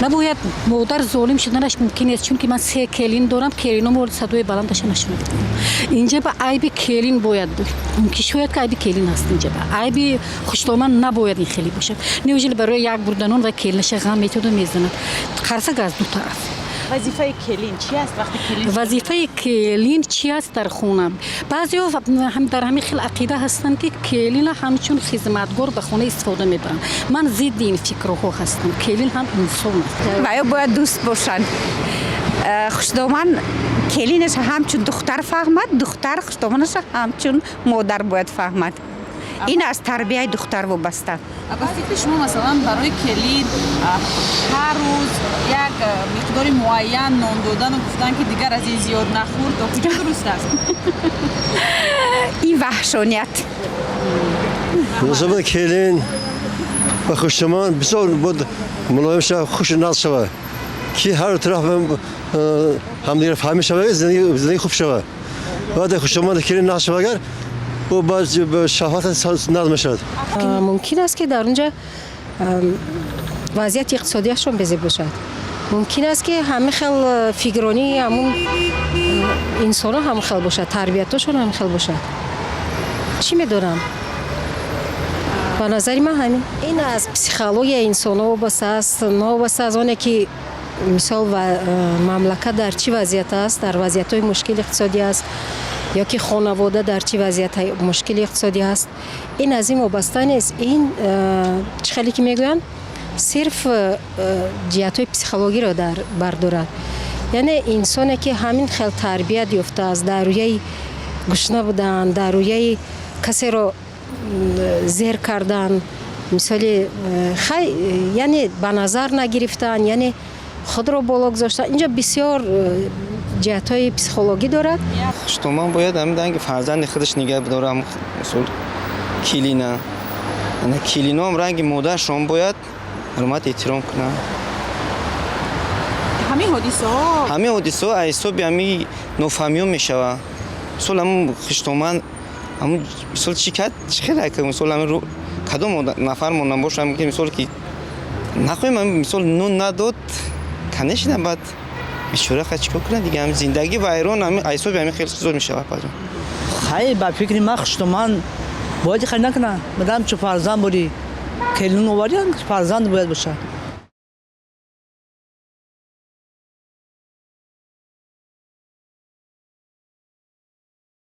نباید مادر ظالم شدنش ممکن است، چون که من 3 کلین دارم، کلینم صدای بلندش نشنیده. اینجا به عیب کلین باید بود، ممکن شاید که عیب کلین هست. اینجا به عیب خوشتومن نباید این خیلی باشه. نمیشه برای یک بردنون و کلینش غم میتونه میزنن. خرسک از دو طرف. وظیفه کلین چی است وقتی کلین؟ وظیفه کلین چی است در خونه؟ بعضیا هم در همین خیلی عقیده هستن که کلین همچون خدمتگار به خونه استفاده میبرن. من ضد این فکرها هستم. کلین هم انسان است. باید دوست باشن. خوشتومن کلینش همچون دختر فهمد، دختر خوشتومنش همچون مادر باید فهمد. این از تربیت دختر وابسته. اگر فکر شما مثلا برای کلید هر روز یک مقدار معین نان دادن و گفتن که دیگر از این زیاد نخور، تا کجا درست است؟ این وحشانیت. مثلا کلین و خوشتومن بسیار بود ملایم شود، خوش ناز شود که هر طرف هم دیگر فهمی شود، زندگی خوب شود. بعد خوشتومن کلین ناز شود اگر و با شهوت ناز میشود. ممکن است که در اونجا وضعیت اقتصادیشون بزرگ باشد. ممکن است که همه خیل فکرانی همون انسان ها هم خیل باشد، تربیتشون هم خیل باشد. چی میدونم؟ به نظر من همین. این از پسیخولوژی انسان ها وابسته است، نه وابسته از آنه که مثال و مملکت در چی وضعیت است، در وضعیت های مشکل اقتصادی است، یا که خانواده در چی وضعیت مشکل اقتصادی است. این از این وابسته نیست. این چخلی که میگوین صرف جهت های پسیخولوژی را در بردارد. یعنی انسانی که همین خیلی تربیت یافته است، در روی گشنه بودن، در روی کسی را زیر کردن، مثال یعنی به نظر نگرفتن، یعنی خود را بالا گذاشتن. اینجا بسیار جهت‌های پسیخولوژی دارد. خوشتومن باید همین دنگ فرزند خودش نگه بداره. هم مثلا کلینا، یعنی کلینا هم رنگ مادرشون باید حرمت احترام کنن. همه حادثه ها حساب همین نافهمی میشود. مثلا هم خوشتومن هم مثلا چی کرد چه خیلی که مثلا همین کدوم نفر مونم باشه هم که مثلا که نخواهیم هم مثلا نون نداد کنشیدن بعد بیچاره خواهد چیکار کنه دیگه. هم زندگی و ایران همین حساب همین خیلی زور میشه. خیلی با فکر من خوشتومن باید خیلی نکنه. مدام چه فرزند بودی کلون آوری فرزند باید باشه.